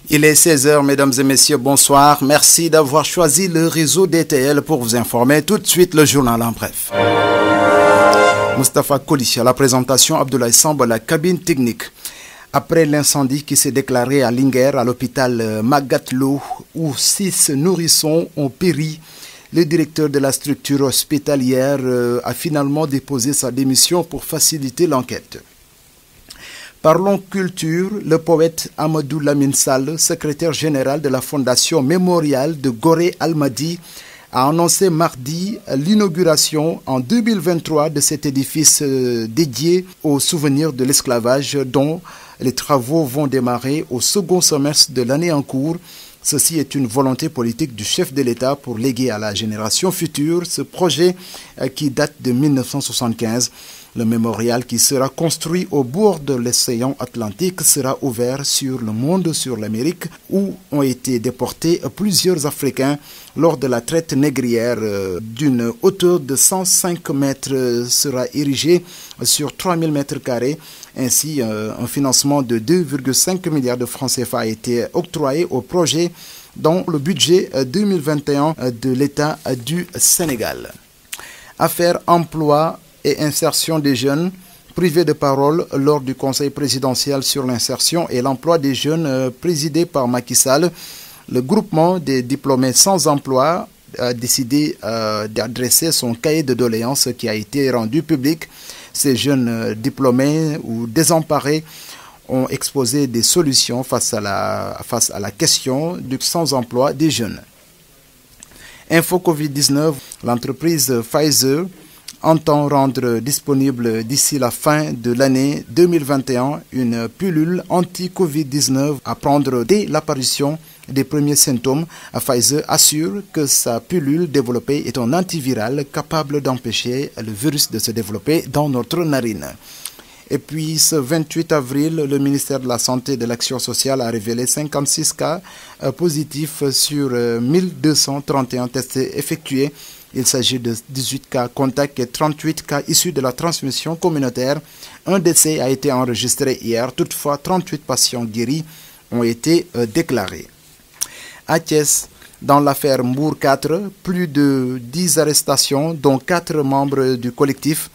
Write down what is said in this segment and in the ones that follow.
Il est 16h, mesdames et messieurs, bonsoir. Merci d'avoir choisi le réseau DTL pour vous informer. Tout de suite, le journal en bref. Moustapha Koli à la présentation, Abdoulaye Samb à la cabine technique. Après l'incendie qui s'est déclaré à Linguère, à l'hôpital Magatte Lô, où 6 nourrissons ont péri, le directeur de la structure hospitalière a finalement déposé sa démission pour faciliter l'enquête. Parlons culture, le poète Amadou Lamine Sall, secrétaire général de la Fondation mémoriale de Gorée Almadi, a annoncé mardi l'inauguration en 2023 de cet édifice dédié au souvenir de l'esclavage dont les travaux vont démarrer au second semestre de l'année en cours. Ceci est une volonté politique du chef de l'État pour léguer à la génération future ce projet qui date de 1975. Le mémorial qui sera construit au bord de l'océan Atlantique sera ouvert sur le monde, sur l'Amérique, où ont été déportés plusieurs Africains lors de la traite négrière. D'une hauteur de 105 mètres sera érigé sur 3000 mètres carrés. Ainsi, un financement de 2,5 milliards de francs CFA a été octroyé au projet dans le budget 2021 de l'État du Sénégal. Affaire emploi et insertion des jeunes, privé de parole lors du Conseil présidentiel sur l'insertion et l'emploi des jeunes présidé par Macky Sall. Le groupement des diplômés sans emploi a décidé d'adresser son cahier de doléances qui a été rendu public. Ces jeunes diplômés ou désemparés ont exposé des solutions face à la question du sans-emploi des jeunes. Info Covid-19, l'entreprise Pfizer entend rendre disponible d'ici la fin de l'année 2021 une pilule anti-Covid-19 à prendre dès l'apparition des premiers symptômes. Pfizer assure que sa pilule développée est un antiviral capable d'empêcher le virus de se développer dans notre narine. Et puis, ce 28 avril, le ministère de la Santé et de l'Action sociale a révélé 56 cas positifs sur 1231 tests effectués. Il s'agit de 18 cas contacts et 38 cas issus de la transmission communautaire. Un décès a été enregistré hier. Toutefois, 38 patients guéris ont été déclarés. À Thiès, dans l'affaire Mbour 4, plus de 10 arrestations, dont 4 membres du collectif.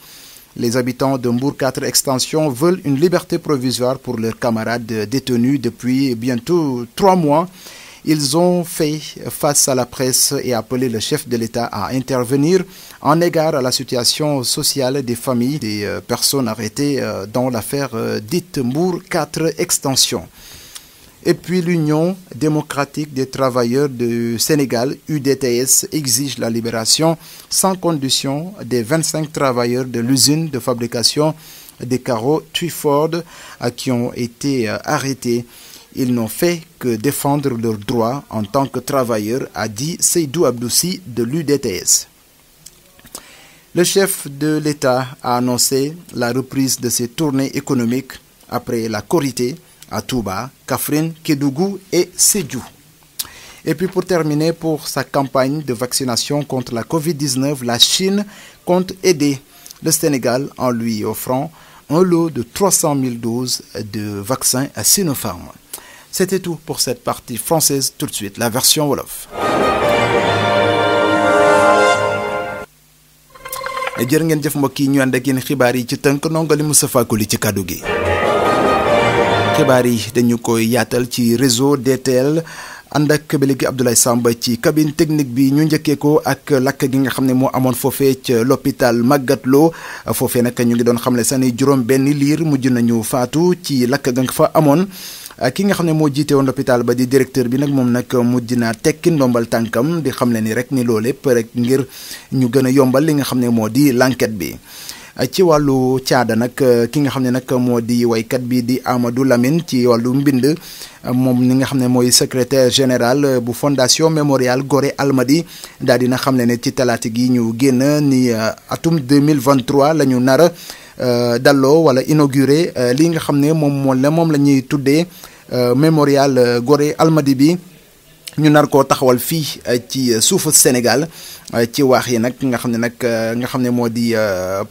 Les habitants de Mbour 4 Extension veulent une liberté provisoire pour leurs camarades détenus depuis bientôt 3 mois. Ils ont fait face à la presse et appelé le chef de l'État à intervenir en égard à la situation sociale des familles des personnes arrêtées dans l'affaire dite Mbour 4 Extension. Et puis l'Union démocratique des travailleurs du Sénégal, UDTS, exige la libération sans condition des 25 travailleurs de l'usine de fabrication des carreaux Twyford qui ont été arrêtés. Ils n'ont fait que défendre leurs droits en tant que travailleurs, a dit Seydou Abdoussi de l'UDTS. Le chef de l'État a annoncé la reprise de ses tournées économiques après la Korité à Touba, Kaffrine, Kédougou et Sédhiou. Et puis pour terminer, pour sa campagne de vaccination contre la Covid-19, la Chine compte aider le Sénégal en lui offrant un lot de 300 000 doses de vaccins à Sinopharm. C'était tout pour cette partie française. Tout de suite, la version Wolof. jërë ngeen jëf mbokk yi ñu ànd ak yéen xibaar yi ci tënk nongali Moustapha Koli ci kàddu gi. xibaar yi dañu koy yaatal ci réseau DTL ànd ak ba léegi Abdoulaye Samb ci cabine technique bi ñu njëkkee ko ak lakk gi nga xam ne moo amoon foofee ca l'hôpital Magatte Lô foofee nag ñu ngi doon xamle sax ni juróom benn liir mujj nañu faatu ci lakk ga nga fa amoon. ki nga xam ne moo jiite woon l'hôpital ba di directeur bi nag moom nag mujj naa tekki ndombal tànkam di xam le ni rek ni loolu lépp rek ngir ñu gën a yombal li nga xam ne moo di l'enquête bi. ci wàllu caada nag ki nga xam ne nag moo di waykat bi di Amadou Lamine ci wàllu mbind moom ni nga xam ne mooy secrétaire général bu fondation mémoriale Gorée Almadi daal dina xam ne ci talaata gi ñu génn ni atum 2023 la ñu nar dalloo wala inauguré li nga xam ne moom la ñuy tuddee mémorial Gorée Almadi bi ñu nar koo taxawal fii ci suufu Sénégal ci waax yi nag nga xam ne nag nga xam ne moo di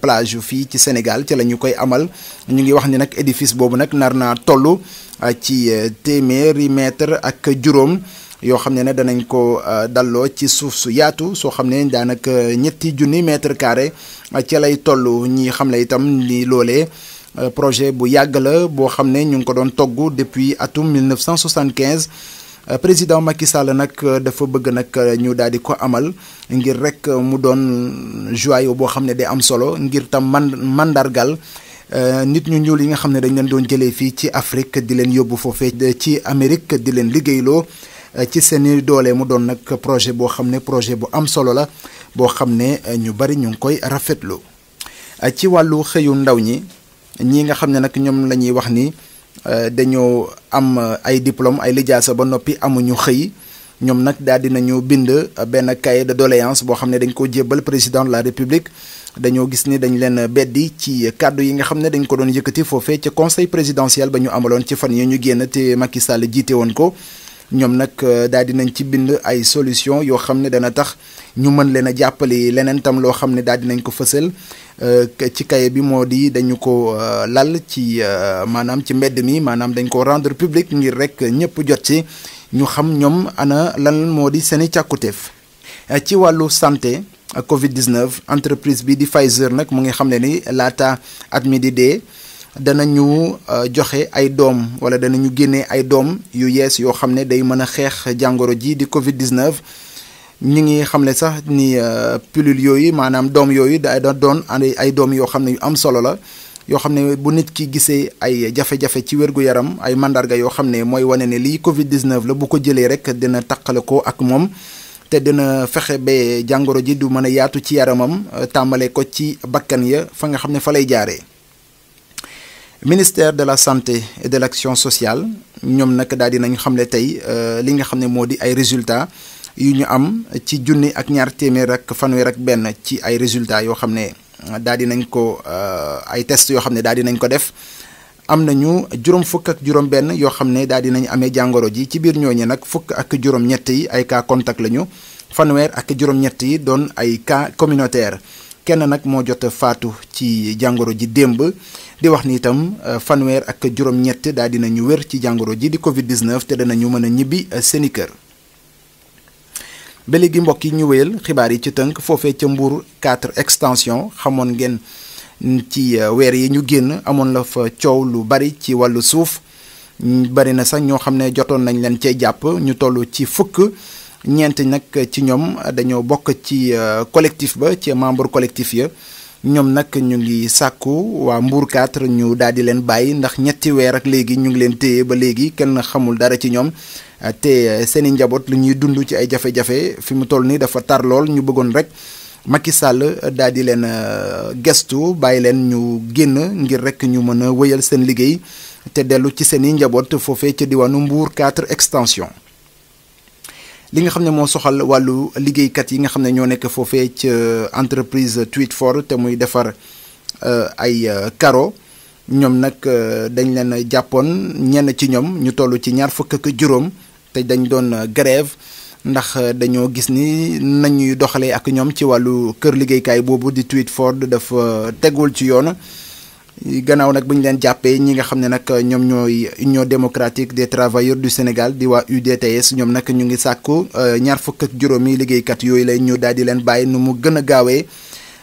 plage fii ci Sénégal ci la ñu koy amal ñu ngi wax ni nag édifice boobu nag nar naa toll ci téeméeri mètre ak juróom yoo xam ne danañ ko dalloo ci suuf su yaatu soo xam ne daanaka ñetti junni mètre carré ci lay toll ñi xam ne itam ni loolee projet bu yàgg la boo xam ne ñu ngi ko doon togg depuis atum 1975 président Macky Sall nag dafa bëgg nag ñu daal di ko amal ngir rek mu doon joyau boo xam ne day am solo ngir tam mandargal nit ñu ñuul yi nga xam ne dañ leen doon jëlee fii ci Afrique di leen yóbbu foofee ci Amérique di leen liggéeyloo ci seeni doole mu doon nag projet boo xam ne projet bu am solo la boo xam ne ñu bari ñu ngi koy rafetlu ci wàllu xëyu ndaw ñi nga xam ne nag ñoom la ñuy wax ni dañoo am ay diplôme ay lijaasa ba noppi amuñu xëy ñoom nag daal dinañu bind benn cahier de doléance boo xam ne dañ ko jébbal président de la République dañoo gis ni dañ leen beddi ci kàddu yi nga xam ne dañ ko doon yëkkati foofee ca conseil présidentiel ba ñu amaloon ci fan yi ñu génn te Macky Sall jiite woon ko ñoom nag daal dinañ ci bind ay solution yoo xam ne dana tax ñu mën leen a jàppale leneen tam loo xam ne daal dinañ ko fësal ci cahier bi moo di dañu ko lal ci maanaam ci mbedd mi maanaam dañ ko rendre public ngir rek ñëpp jot ci ñu xam ñoom ana lan moo di seeni càkkutéef ci wàllu santé Covid-19 entreprise bi di Pfizer nag mu ngi xam ne ni laata at mi di dee danañu joxe ay doom wala danañu génnee ay doom yu yees yoo xam ne day mën a xeex jàngoro ji di Covid-19 ñu ngi xam ne sax ni pilule yooyu maanaam doom yooyu da doon ay doom yoo xam ne yu am solo la yoo xam ne bu nit ki gisee ay jafe-jafe ci wér-gu-yaram ay mandarga yoo xam ne mooy wane ne lii Covid-19 la bu ko jëlee rek dina taqale ko ak moom te dina fexe ba jàngoro ji du mën a yaatu ci yaramam tàmbale ko ci bakkan ya fa nga xam ne fa lay jaaree. Ministère de la santé et de l'action sociale ñoom nag daal dinañ xamle tey li nga xam ne moo di ay résultats yu ñu am ci junni ak ñaar téeméer ak fanweer ak benn ci ay résultats yoo xam ne daal dinañ ko ay tests yoo xam ne daal dinañ ko def am nañu juróom fukk ak juróom benn yoo xam ne daal dinañ amee jàngoro ji ci biir ñooñu nag fukk ak juróom ñett yi ay cas contact lañu fanweer ak juróom ñett yi doon ay cas communautaire kenn nag moo jot faatu ci jàngoro ji démb di wax ni itam fanweer ak juróom-ñett daal dinañu wér ci jàngoro ji di Covid-19 te danañu mën a ñibbi seeni kër. ba léegi mbokk yi ñu wéyal xibaar yi ci tënk foofee ca Mbour 4 extension xamoon ngeen ci weer yi ñu génn amoon la fa coow lu bari ci wàllu suuf bari na sax ñoo xam ne jotoon nañ leen cee jàpp ñu toll ci fukk. ñeent nag ci ñoom dañoo bokk ci collectif ba ci membre collectif ya ñoom nag ñu ngi sàkku waa Mbour 4 ñu daal di leen bàyyi ndax ñetti weer ak léegi ñu ngi leen téye ba léegi kenn xamul dara ci ñoom te seeni njaboot lu ñuy dund ci ay jafe-jafe fi mu toll nii dafa tar lool ñu bëggoon rek Macky Sall daal di leen gestu bàyyi leen ñu génn ngir rek ñu mën a wëyal seen liggéey te dellu ci seeni njaboot foofee ca diwaanu Mbour 4 extension. li nga xam ne moo soxal wàllu liggéeykat yi nga xam ne ñoo nekk foofee ca entreprise Tweetfor te muy defar ay carreaux ñoom nag dañ leen jàppoon ñenn ci ñoom ñu toll ci ñaar fukk ak juróom te dañ doon grève ndax dañoo gis ni nañuy doxalee ak ñoom ci wàllu kër liggéeykaay boobu di Tweetfor dafa tegul ci yoon. gannaaw nag bu ñu leen jàppee ñi nga xam ne nag ñoom ñooy Union démocratique des travailleurs du Sénégal di waa UDTS ñoom nag ñu ngi sàkku ñaar fukk ak juróomi liggéeykat yooyu lay ñu daal di leen bàyyi nu mu gën a gaawee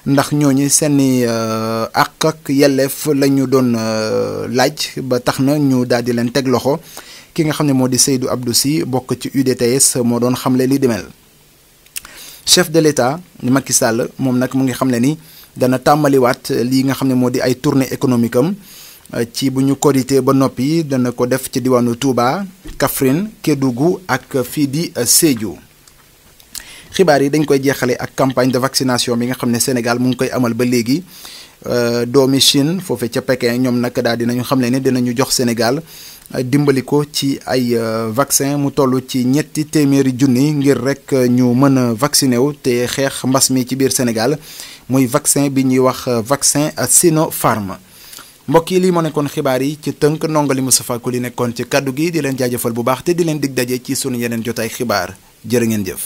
ndax ñooñu seeni àq ak yelleef la ñu doon laaj ba tax na ñu daal di leen teg loxo ki nga xam ne moo di Seydou Abdou Sy bokk ci UDTS moo doon xamle li demel. chef de l'État Macky Sall moom nag mu ngi xam ne ni. dana tàmbaliwaat lii nga xam ne moo di ay tournée économique am ci bu ñu korité ba noppi dana ko def ci diwaanu Touba Kaffrine Kédougou ak fii di Sédhiou. xibaar yi dañ koy jeexale ak campagne de vaccination bi nga xam ne Sénégal mu ngi koy amal ba léegi doomi Chine foofee ca Pékin ñoom nag daal dinañu xam ne dinañu jox Sénégal dimbali ko ci ay vaccin mu toll ci ñetti téeméeri junni ngir rek ñu mën a vacciné wu te xeex mbas mi ci biir Sénégal muy vaccin bi ñuy wax vaccin Sinopharm mbokk yi lii moo nekkoon xibaar yi ci tënk ndongali Moustapha Koli nekkoon ci kaddu gi di leen jaajëfal bu baax te di leen dig daje ci sunu yeneen jotaay xibaar jërë ngeen jëf.